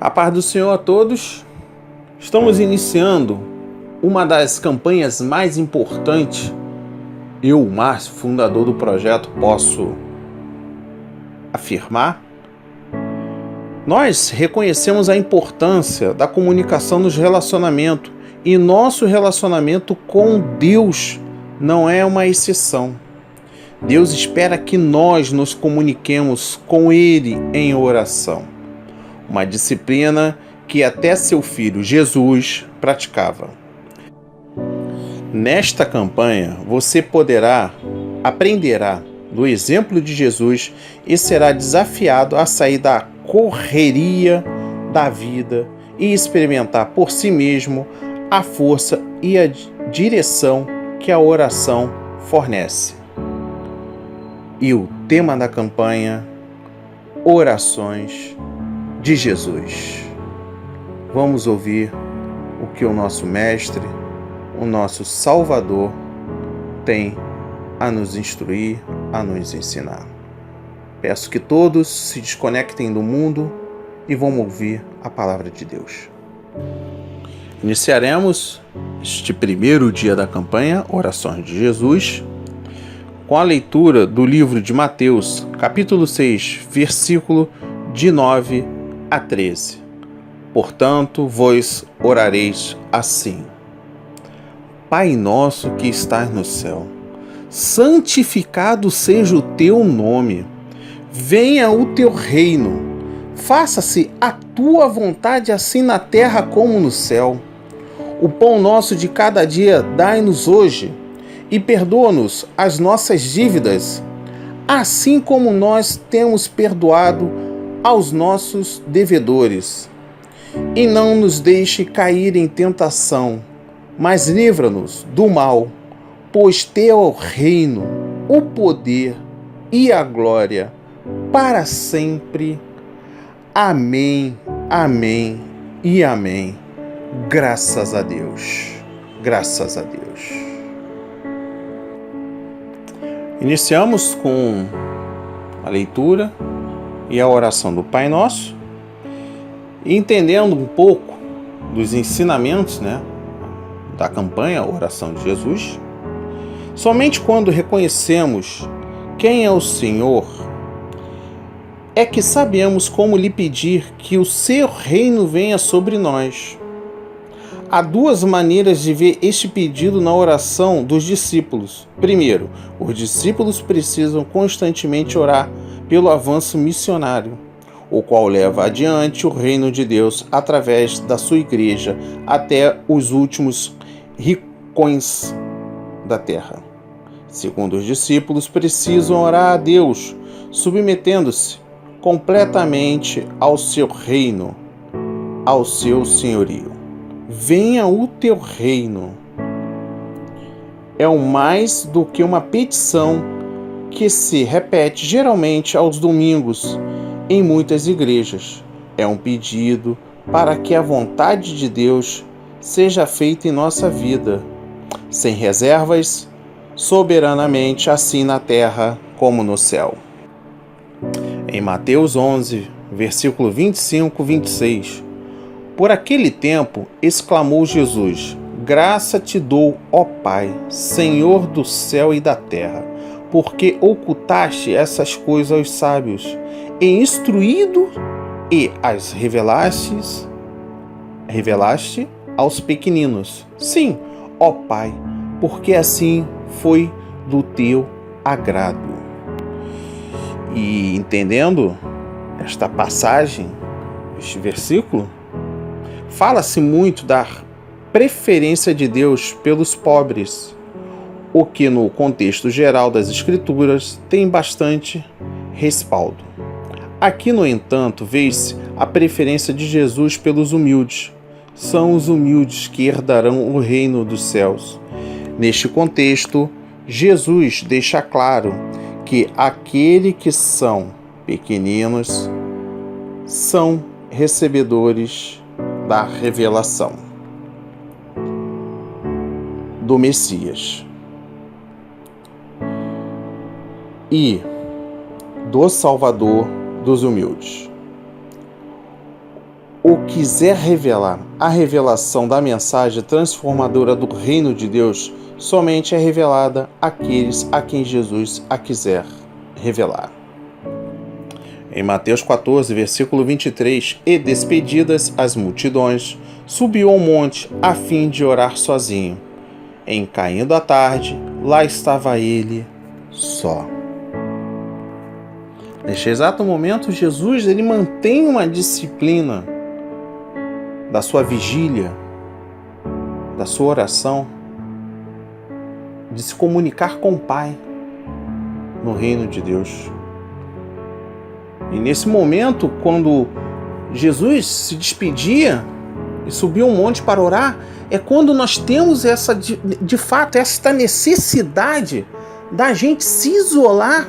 A paz do Senhor a todos. Estamos iniciando uma das campanhas mais importantes. Eu, Márcio, fundador do projeto, posso afirmar. Nós reconhecemos a importância da comunicação nos relacionamentos e nosso relacionamento com Deus não é uma exceção. Deus espera que nós nos comuniquemos com Ele em oração. Uma disciplina que até seu filho Jesus praticava. Nesta campanha, você aprenderá do exemplo de Jesus e será desafiado a sair da correria da vida e experimentar por si mesmo a força e a direção que a oração fornece. E o tema da campanha: Orações de Jesus. Vamos ouvir o que o nosso Mestre, o nosso Salvador, tem a nos instruir, a nos ensinar. Peço que todos se desconectem do mundo e vão ouvir a palavra de Deus. Iniciaremos este primeiro dia da campanha, Orações de Jesus, com a leitura do livro de Mateus, capítulo 6, versículo de 9 a 13. Portanto, vós orareis assim: Pai nosso que estás no céu, santificado seja o teu nome. Venha o teu reino. Faça-se a tua vontade, assim na terra como no céu. O pão nosso de cada dia dai-nos hoje, e perdoa-nos as nossas dívidas, assim como nós temos perdoado aos nossos devedores. E não nos deixe cair em tentação, mas livra-nos do mal, pois teu é o reino, o poder e a glória para sempre. Amém, amém e amém. Graças a Deus. Graças a Deus. Iniciamos com a leitura e a oração do Pai Nosso, entendendo um pouco dos ensinamentos, da campanha Oração de Jesus. Somente quando reconhecemos quem é o Senhor é que sabemos como lhe pedir que o seu reino venha sobre nós. Há duas maneiras de ver este pedido na oração dos discípulos. Primeiro, os discípulos precisam constantemente orar pelo avanço missionário, o qual leva adiante o reino de Deus através da sua igreja até os últimos rincões da terra. Segundo, os discípulos precisam orar a Deus, submetendo-se completamente ao seu reino, ao seu senhorio. Venha o teu reino. É mais do que uma petição que se repete geralmente aos domingos em muitas igrejas. É um pedido para que a vontade de Deus seja feita em nossa vida, sem reservas, soberanamente, assim na terra como no céu. Em Mateus 11, versículo 25-26, por aquele tempo exclamou Jesus: Graça te dou, ó Pai, Senhor do céu e da terra, porque ocultaste essas coisas aos sábios, e instruído e as revelaste aos pequeninos. Sim, ó Pai, porque assim foi do teu agrado. E entendendo esta passagem, este versículo, fala-se muito da preferência de Deus pelos pobres, o que no contexto geral das Escrituras tem bastante respaldo. Aqui, no entanto, vê-se a preferência de Jesus pelos humildes. São os humildes que herdarão o reino dos céus. Neste contexto, Jesus deixa claro que aqueles que são pequeninos são recebedores da revelação do Messias e do Salvador dos humildes. ou quiser revelar a revelação da mensagem transformadora do reino de Deus, somente é revelada àqueles a quem Jesus a quiser revelar. Em Mateus 14, versículo 23, e despedidas as multidões, subiu ao monte a fim de orar sozinho. Em caindo a tarde, lá estava ele só. Neste exato momento, Jesus ele mantém uma disciplina da sua vigília, da sua oração, de se comunicar com o Pai no reino de Deus. E nesse momento, quando Jesus se despedia e subiu um monte para orar, é quando nós temos de fato esta necessidade da gente se isolar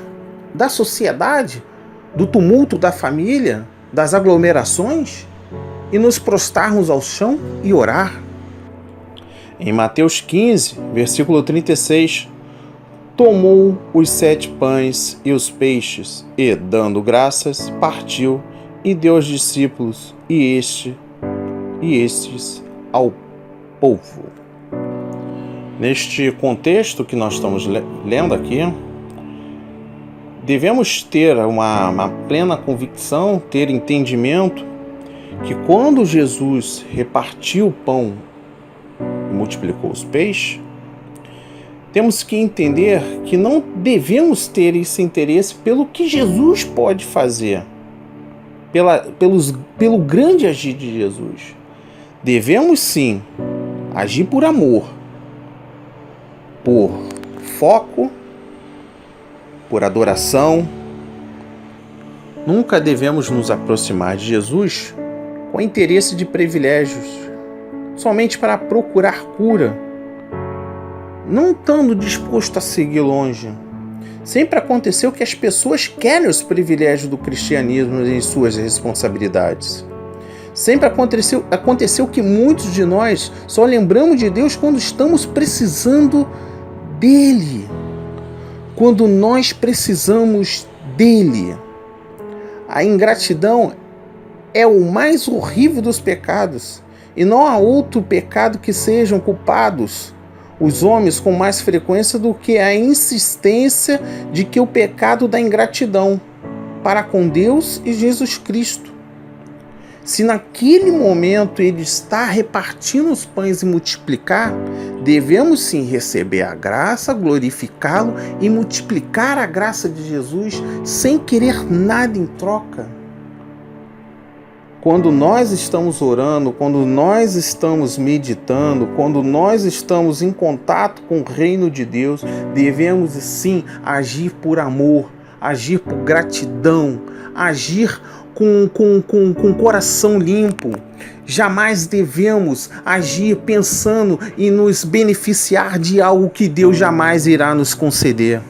da sociedade, do tumulto da família, das aglomerações, e nos prostrarmos ao chão e orar. Em Mateus 15, versículo 36, tomou os 7 pães e os peixes, e, dando graças, partiu e deu aos discípulos e estes ao povo. Neste contexto que nós estamos lendo aqui, devemos ter uma plena convicção, ter entendimento que quando Jesus repartiu o pão e multiplicou os peixes, temos que entender que não devemos ter esse interesse pelo que Jesus pode fazer, pelo grande agir de Jesus. Devemos sim agir por amor, por foco, por adoração. Nunca devemos nos aproximar de Jesus com interesse de privilégios, somente para procurar cura, não estando disposto a seguir longe. Sempre aconteceu que as pessoas querem os privilégios do cristianismo em suas responsabilidades. Sempre aconteceu que muitos de nós só lembramos de Deus quando estamos precisando dele. Quando nós precisamos dele. A ingratidão é o mais horrível dos pecados, e não há outro pecado que sejam culpados os homens com mais frequência do que a insistência de que o pecado da ingratidão para com Deus e Jesus Cristo. Se naquele momento ele está repartindo os pães e multiplicar, devemos sim receber a graça, glorificá-lo e multiplicar a graça de Jesus sem querer nada em troca. Quando nós estamos orando, quando nós estamos meditando, quando nós estamos em contato com o reino de Deus, devemos sim agir por amor, agir por gratidão, agir com coração limpo. Jamais devemos agir pensando em nos beneficiar de algo que Deus jamais irá nos conceder.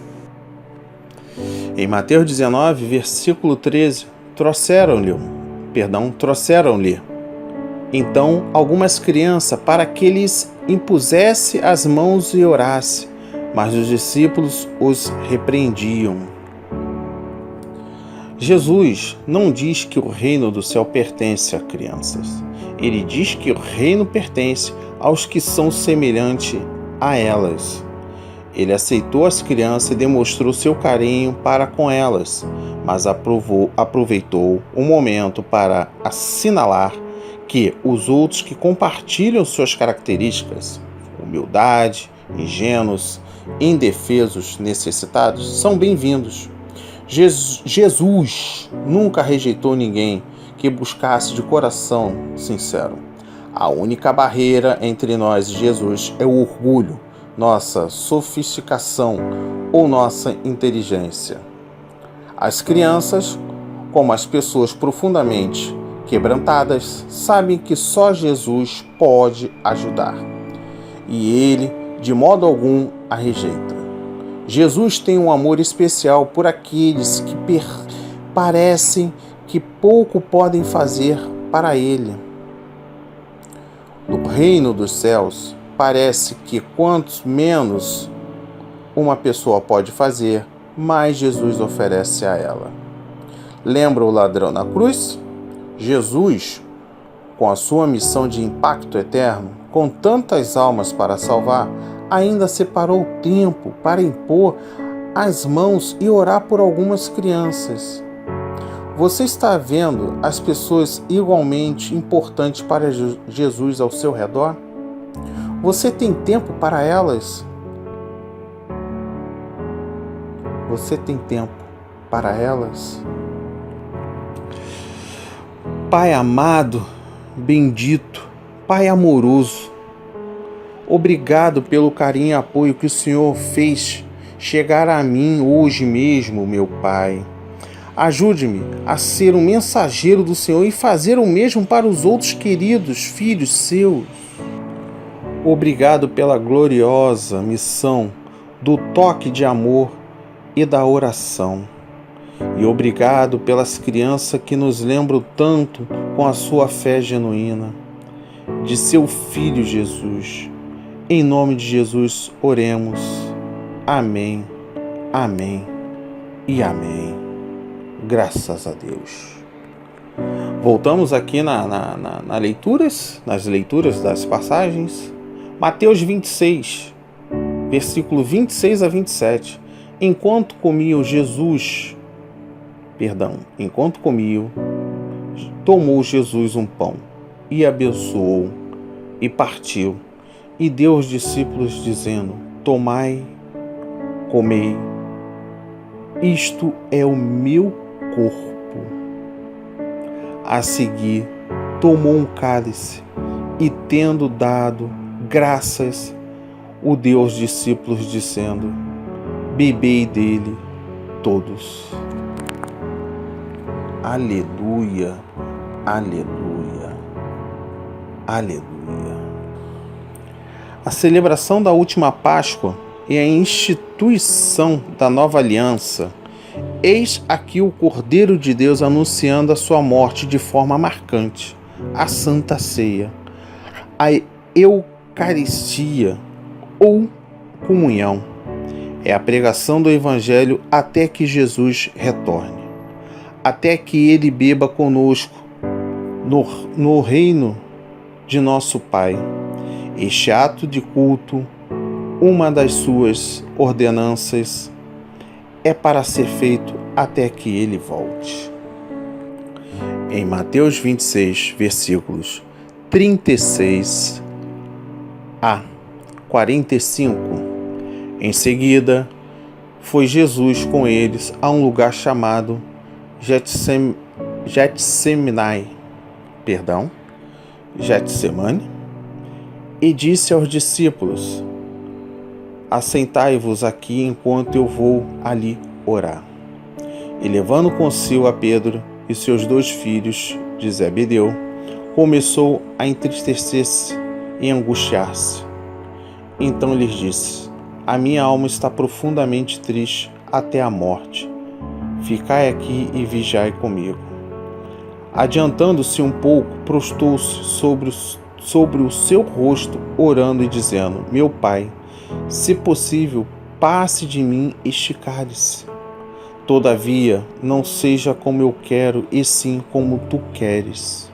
Em Mateus 19, versículo 13, trouxeram-lhe então algumas crianças para que lhes impusesse as mãos e orasse, mas os discípulos os repreendiam. Jesus não diz que o reino do céu pertence a crianças. Ele diz que o reino pertence aos que são semelhantes a elas. Ele aceitou as crianças e demonstrou seu carinho para com elas, mas aproveitou o momento para assinalar que os outros que compartilham suas características, humildade, ingênuos, indefesos, necessitados, são bem-vindos. Jesus nunca rejeitou ninguém que buscasse de coração sincero. A única barreira entre nós e Jesus é o orgulho, nossa sofisticação ou nossa inteligência. As crianças, como as pessoas profundamente quebrantadas, sabem que só Jesus pode ajudar, e ele, de modo algum, a rejeita. Jesus tem um amor especial por aqueles que parecem que pouco podem fazer para ele. No reino dos céus, parece que quanto menos uma pessoa pode fazer, mais Jesus oferece a ela. Lembra o ladrão na cruz? Jesus com a sua missão de impacto eterno, com tantas almas para salvar, ainda separou tempo para impor as mãos e orar por algumas crianças. Você está vendo as pessoas igualmente importantes para Jesus ao seu redor? Você tem tempo para elas? Você tem tempo para elas? Pai amado, bendito, Pai amoroso, obrigado pelo carinho e apoio que o Senhor fez chegar a mim hoje mesmo, meu Pai. Ajude-me a ser um mensageiro do Senhor e fazer o mesmo para os outros queridos filhos seus. Obrigado pela gloriosa missão do toque de amor e da oração. E obrigado pelas crianças que nos lembram tanto com a sua fé genuína de seu Filho Jesus. Em nome de Jesus, oremos. Amém, amém e amém. Graças a Deus. Voltamos aqui nas leituras das passagens. Mateus 26, versículo 26 a 27. Enquanto comiam, tomou Jesus um pão e abençoou e partiu e deu aos discípulos dizendo: tomai, comei, isto é o meu corpo. A seguir, tomou um cálice e, tendo dado graças, o deu aos discípulos, dizendo: bebei dele todos. Aleluia, aleluia, aleluia. A celebração da última Páscoa e a instituição da nova aliança. Eis aqui o Cordeiro de Deus anunciando a sua morte de forma marcante, a Santa Ceia, a Eucaristia ou comunhão. É a pregação do Evangelho até que Jesus retorne, até que Ele beba conosco no reino de nosso Pai. Este ato de culto, uma das suas ordenanças, é para ser feito até que Ele volte. Em Mateus 26, versículos 36 a 45, em seguida, foi Jesus com eles a um lugar chamado Getsemane, e disse aos discípulos: assentai-vos aqui enquanto eu vou ali orar. E levando consigo a Pedro e seus 2 filhos de Zebedeu, começou a entristecer-se e angustiar-se. Então lhes disse: a minha alma está profundamente triste até a morte. Ficai aqui e vigiai comigo. Adiantando-se um pouco, prostou-se sobre o seu rosto, orando e dizendo: meu Pai, se possível, passe de mim este cálice. Todavia, não seja como eu quero, e sim como tu queres.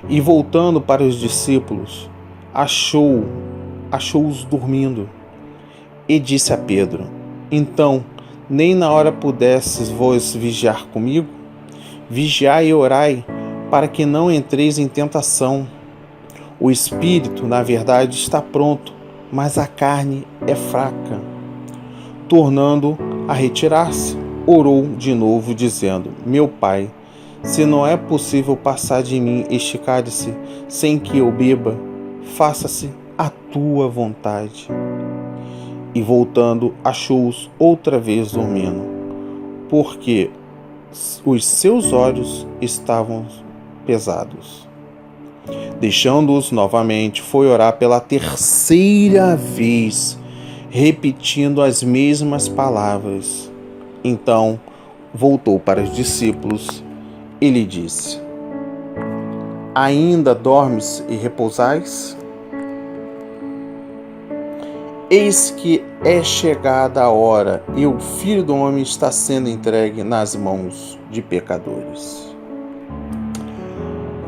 E voltando para os discípulos, achou-os dormindo. E disse a Pedro: então, nem na hora pudesses vós vigiar comigo? Vigiai e orai, para que não entreis em tentação. O espírito, na verdade, está pronto, mas a carne é fraca. Tornando a retirar-se, orou de novo, dizendo: meu Pai, se não é possível passar de mim este cálice sem que eu beba, faça-se a tua vontade. E voltando, achou-os outra vez dormindo, porque os seus olhos estavam pesados. Deixando-os novamente, foi orar pela 3ª vez, repetindo as mesmas palavras. Então voltou para os discípulos e lhe disse: ainda dormes e repousais? Eis que é chegada a hora e o Filho do Homem está sendo entregue nas mãos de pecadores.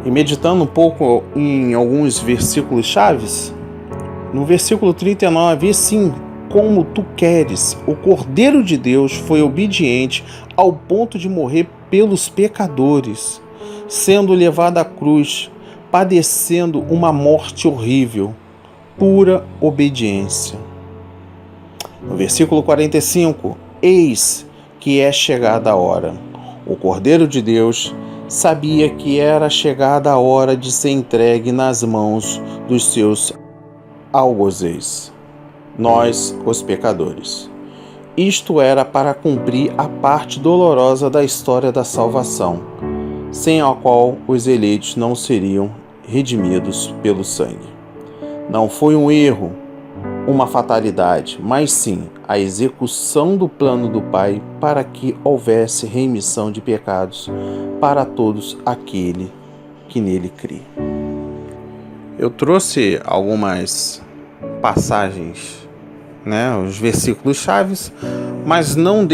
E meditando um pouco em alguns versículos chaves, no versículo 39, sim, como tu queres, o Cordeiro de Deus foi obediente ao ponto de morrer pelos pecadores, sendo levado à cruz, padecendo uma morte horrível, pura obediência. No versículo 45, eis que é chegada a hora. O Cordeiro de Deus sabia que era chegada a hora de ser entregue nas mãos dos seus algozes, nós, os pecadores. Isto era para cumprir a parte dolorosa da história da salvação, sem a qual os eleitos não seriam redimidos pelo sangue. Não foi um erro, uma fatalidade, mas sim a execução do plano do Pai para que houvesse remissão de pecados para todos aquele que nele crê. Eu trouxe algumas passagens, os versículos chaves, mas não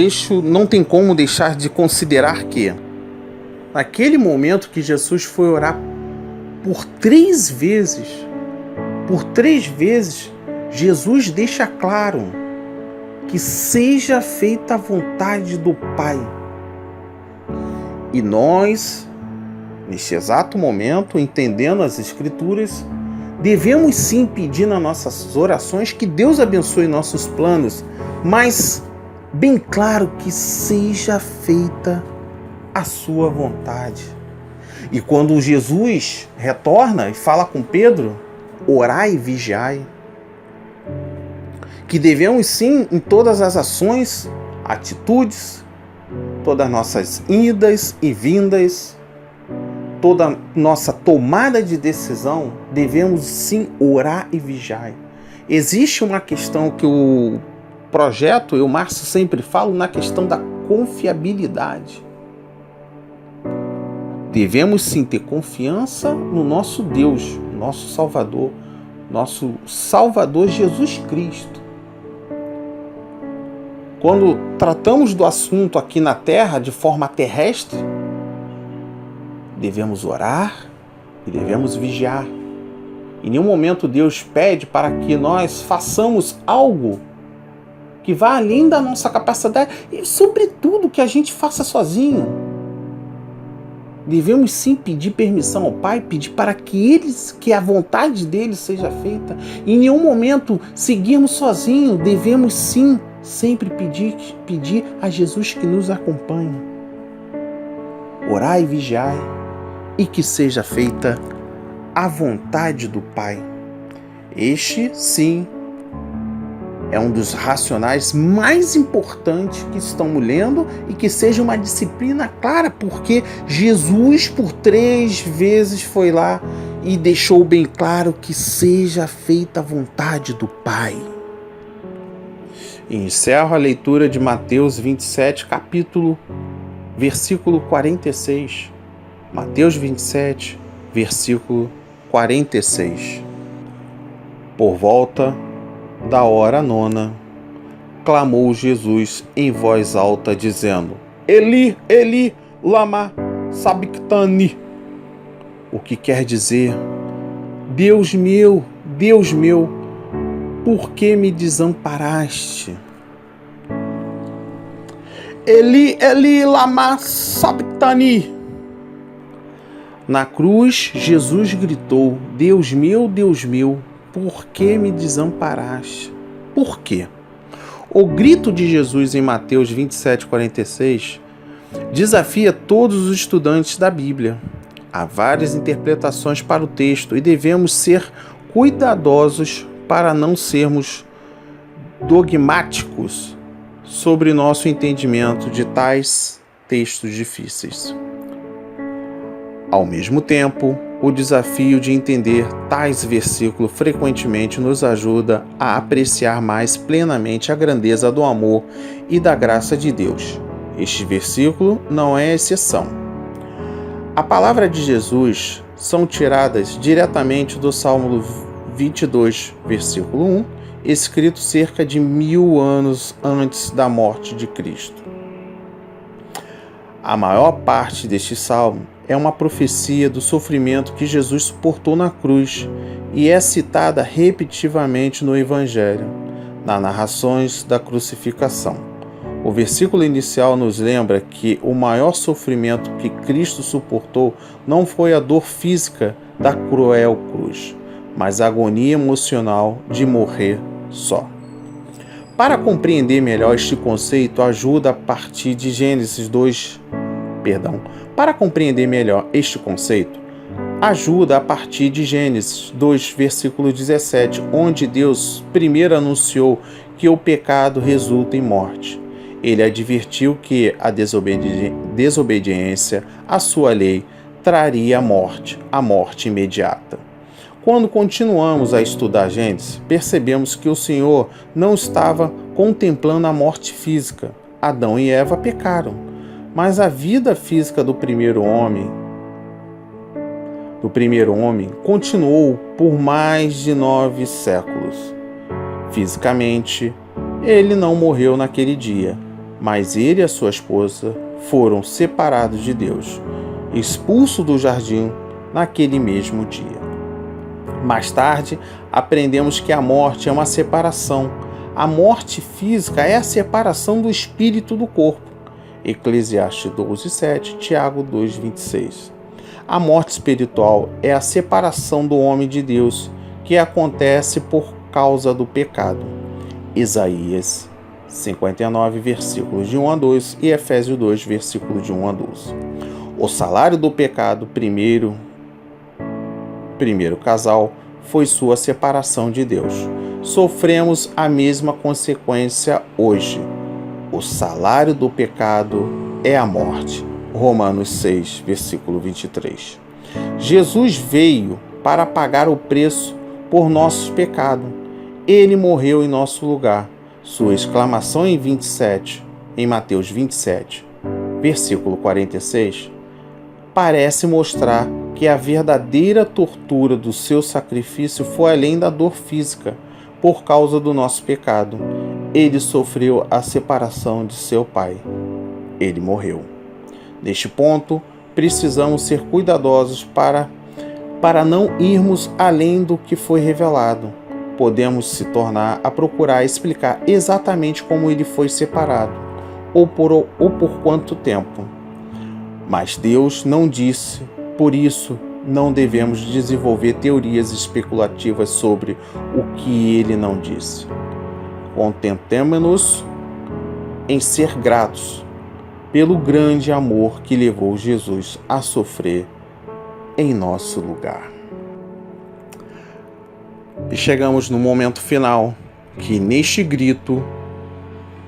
tem como deixar de considerar que naquele momento que Jesus foi orar por 3 vezes, Jesus deixa claro que seja feita a vontade do Pai. E nós, neste exato momento, entendendo as Escrituras, devemos sim pedir nas nossas orações que Deus abençoe nossos planos, mas bem claro que seja feita a sua vontade. E quando Jesus retorna e fala com Pedro, orai e vigiai, que devemos sim em todas as ações, atitudes, todas as nossas idas e vindas, toda nossa tomada de decisão, devemos sim orar e vigiar. Existe uma questão que o projeto, eu, Márcio, sempre falo, na questão da confiabilidade. Devemos sim ter confiança no nosso Deus, nosso Salvador Jesus Cristo. Quando tratamos do assunto aqui na Terra de forma terrestre, devemos orar e devemos vigiar. Em nenhum momento Deus pede para que nós façamos algo que vá além da nossa capacidade e, sobretudo, que a gente faça sozinho. Devemos sim pedir permissão ao Pai, pedir para que a vontade dele seja feita. Em nenhum momento seguirmos sozinhos, devemos sim sempre pedir a Jesus que nos acompanhe. Orai e vigiai, e que seja feita a vontade do Pai. Este, sim, é um dos racionais mais importantes que estamos lendo e que seja uma disciplina clara, porque Jesus por 3 vezes foi lá e deixou bem claro que seja feita a vontade do Pai. E encerro a leitura de Mateus 27, versículo 46. Mateus 27, versículo 46. Por volta da hora 9, clamou Jesus em voz alta, dizendo: Eli, Eli, lama sabachthani. O que quer dizer: Deus meu, por que me desamparaste? Eli, Eli, lama sabachthani. Na cruz, Jesus gritou: Deus meu, por que me desamparaste? Por quê? O grito de Jesus em Mateus 27, 46 desafia todos os estudantes da Bíblia. Há várias interpretações para o texto e devemos ser cuidadosos para não sermos dogmáticos sobre nosso entendimento de tais textos difíceis. Ao mesmo tempo, o desafio de entender tais versículos frequentemente nos ajuda a apreciar mais plenamente a grandeza do amor e da graça de Deus. Este versículo não é exceção. A palavra de Jesus são tiradas diretamente do Salmo 22, versículo 1, escrito cerca de 1000 anos antes da morte de Cristo. A maior parte deste salmo é uma profecia do sofrimento que Jesus suportou na cruz e é citada repetitivamente no Evangelho, nas narrações da crucificação. O versículo inicial nos lembra que o maior sofrimento que Cristo suportou não foi a dor física da cruel cruz, mas a agonia emocional de morrer só. Para compreender melhor este conceito, ajuda a partir de Gênesis 2. Para compreender melhor este conceito, ajuda a partir de Gênesis 2, versículo 17, onde Deus primeiro anunciou que o pecado resulta em morte. Ele advertiu que a desobediência à sua lei traria a morte imediata. Quando continuamos a estudar Gênesis, percebemos que o Senhor não estava contemplando a morte física. Adão e Eva pecaram, mas a vida física do primeiro homem continuou por mais de 9 séculos. Fisicamente, ele não morreu naquele dia, mas ele e a sua esposa foram separados de Deus, expulsos do jardim naquele mesmo dia. Mais tarde, aprendemos que a morte é uma separação. A morte física é a separação do espírito do corpo. Eclesiastes 12:7, Tiago 2:26. A morte espiritual é a separação do homem de Deus, que acontece por causa do pecado. Isaías 59, versículos de 1 a 2 e Efésios 2, versículos de 1 a 12. O salário do pecado, primeiro casal, foi sua separação de Deus. Sofremos a mesma consequência hoje. O salário do pecado é a morte. Romanos 6, versículo 23. Jesus veio para pagar o preço por nossos pecados. Ele morreu em nosso lugar. Sua exclamação em Mateus 27, versículo 46, parece mostrar que a verdadeira tortura do seu sacrifício foi além da dor física, por causa do nosso pecado. Ele sofreu a separação de seu Pai. Ele morreu. Neste ponto, precisamos ser cuidadosos para não irmos além do que foi revelado. Podemos se tornar a procurar explicar exatamente como ele foi separado, ou por quanto tempo. Mas Deus não disse, por isso não devemos desenvolver teorias especulativas sobre o que ele não disse. Contentemo-nos em ser gratos pelo grande amor que levou Jesus a sofrer em nosso lugar. E chegamos no momento final, que neste grito,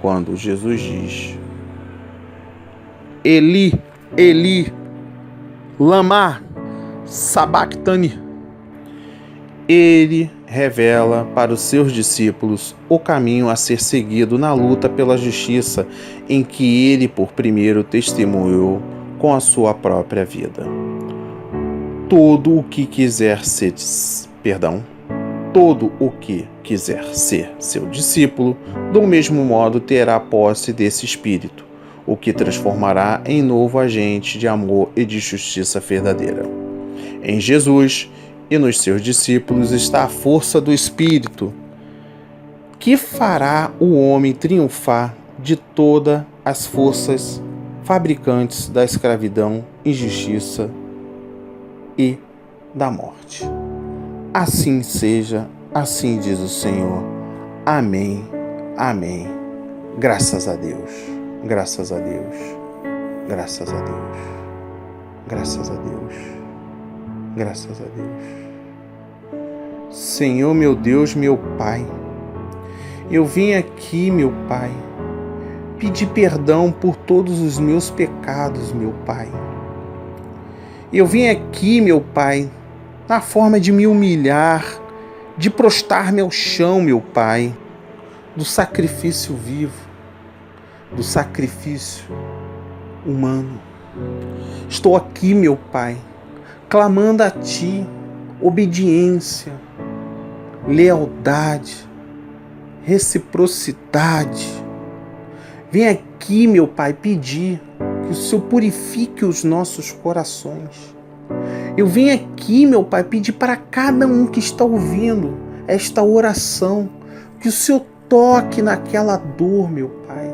quando Jesus diz: Eli, Eli, lama sabachthani, ele revela para os seus discípulos o caminho a ser seguido na luta pela justiça, em que ele por primeiro testemunhou com a sua própria vida. Todo o que quiser ser seu discípulo, do mesmo modo terá posse desse Espírito, o que transformará em novo agente de amor e de justiça verdadeira. Em Jesus e nos seus discípulos está a força do Espírito, que fará o homem triunfar de todas as forças fabricantes da escravidão, injustiça e da morte. Assim seja, assim diz o Senhor. Amém, amém. Graças a Deus, graças a Deus, graças a Deus, graças a Deus, graças a Deus. Senhor, meu Deus, meu Pai, eu vim aqui, meu Pai, pedir perdão por todos os meus pecados, meu Pai. Eu vim aqui, meu Pai, na forma de me humilhar, de prostrar-me ao chão, meu Pai, do sacrifício vivo, do sacrifício humano. Estou aqui, meu Pai, clamando a Ti obediência, lealdade, reciprocidade. Vem aqui, meu Pai, pedir que o Senhor purifique os nossos corações. Eu venho aqui, meu Pai, pedir para cada um que está ouvindo esta oração, que o Senhor toque naquela dor, meu Pai.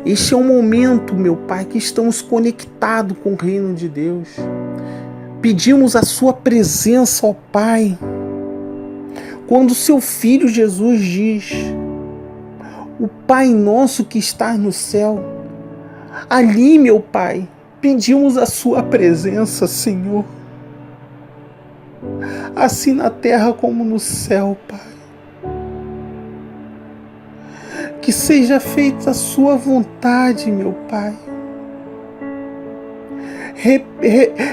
Este é um momento, meu Pai, que estamos conectados com o reino de Deus. Pedimos a sua presença, ó Pai. Quando o seu Filho Jesus diz: o Pai nosso que está no céu, ali, meu Pai, pedimos a sua presença, Senhor. Assim na terra como no céu, Pai. Que seja feita a sua vontade, meu Pai.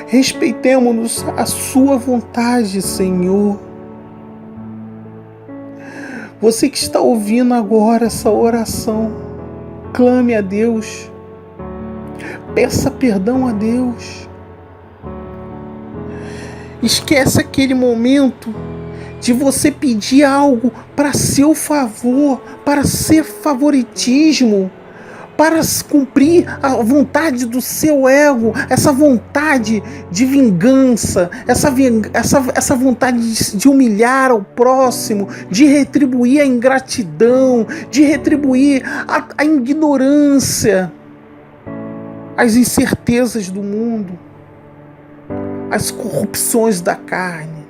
Respeitemo-nos a sua vontade, Senhor. Você que está ouvindo agora essa oração, clame a Deus. Peça perdão a Deus. Esquece aquele momento de você pedir algo para seu favor, para ser favoritismo, para cumprir a vontade do seu ego, essa vontade de vingança, essa vontade de humilhar o próximo, de retribuir a ingratidão, de retribuir a ignorância, as incertezas do mundo, as corrupções da carne.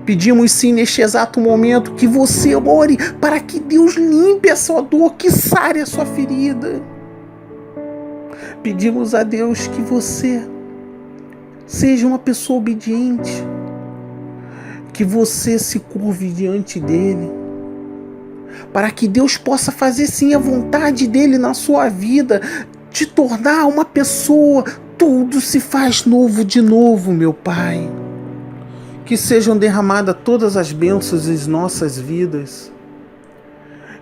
Pedimos sim neste exato momento que você ore para que Deus limpe a sua dor, que sare a sua ferida. Pedimos a Deus que você seja uma pessoa obediente, que você se curve diante dele, para que Deus possa fazer sim a vontade dele na sua vida, te tornar uma pessoa. Tudo se faz novo de novo, meu Pai. Que sejam derramadas todas as bênçãos em nossas vidas.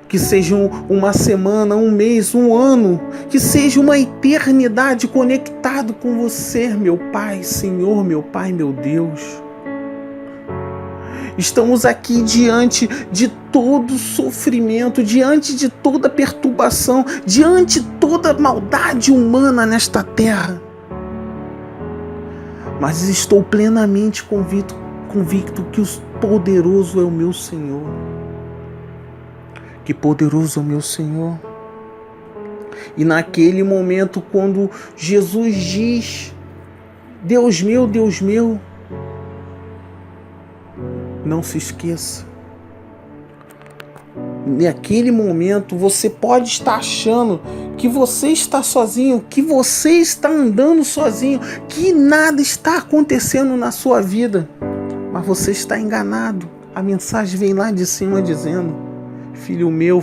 Que sejam uma semana, um mês, um ano. Que seja uma eternidade conectado com você, meu Pai, Senhor, meu Pai, meu Deus. Estamos aqui diante de todo sofrimento, diante de toda perturbação, diante de toda maldade humana nesta terra. Mas estou plenamente convicto que o poderoso é o meu Senhor. Que poderoso é o meu Senhor. E naquele momento, quando Jesus diz: Deus meu, não se esqueça. Naquele momento você pode estar achando que você está sozinho, que você está andando sozinho, que nada está acontecendo na sua vida. Mas você está enganado. A mensagem vem lá de cima dizendo: filho meu,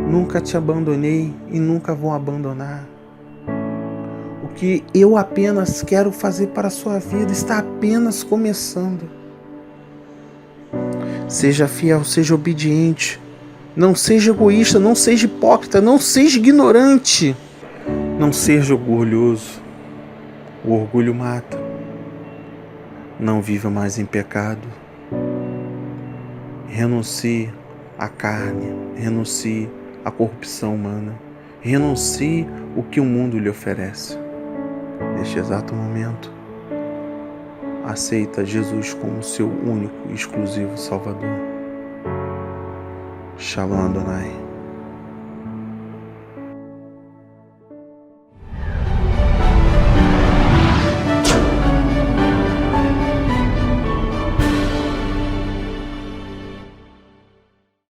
nunca te abandonei e nunca vou abandonar. O que eu apenas quero fazer para a sua vida está apenas começando. Seja fiel, seja obediente. Não seja egoísta, não seja hipócrita, não seja ignorante. Não seja orgulhoso. O orgulho mata. Não viva mais em pecado. Renuncie à carne, renuncie à corrupção humana. Renuncie o que o mundo lhe oferece. Neste exato momento, aceita Jesus como seu único e exclusivo Salvador. Shalom Adonai.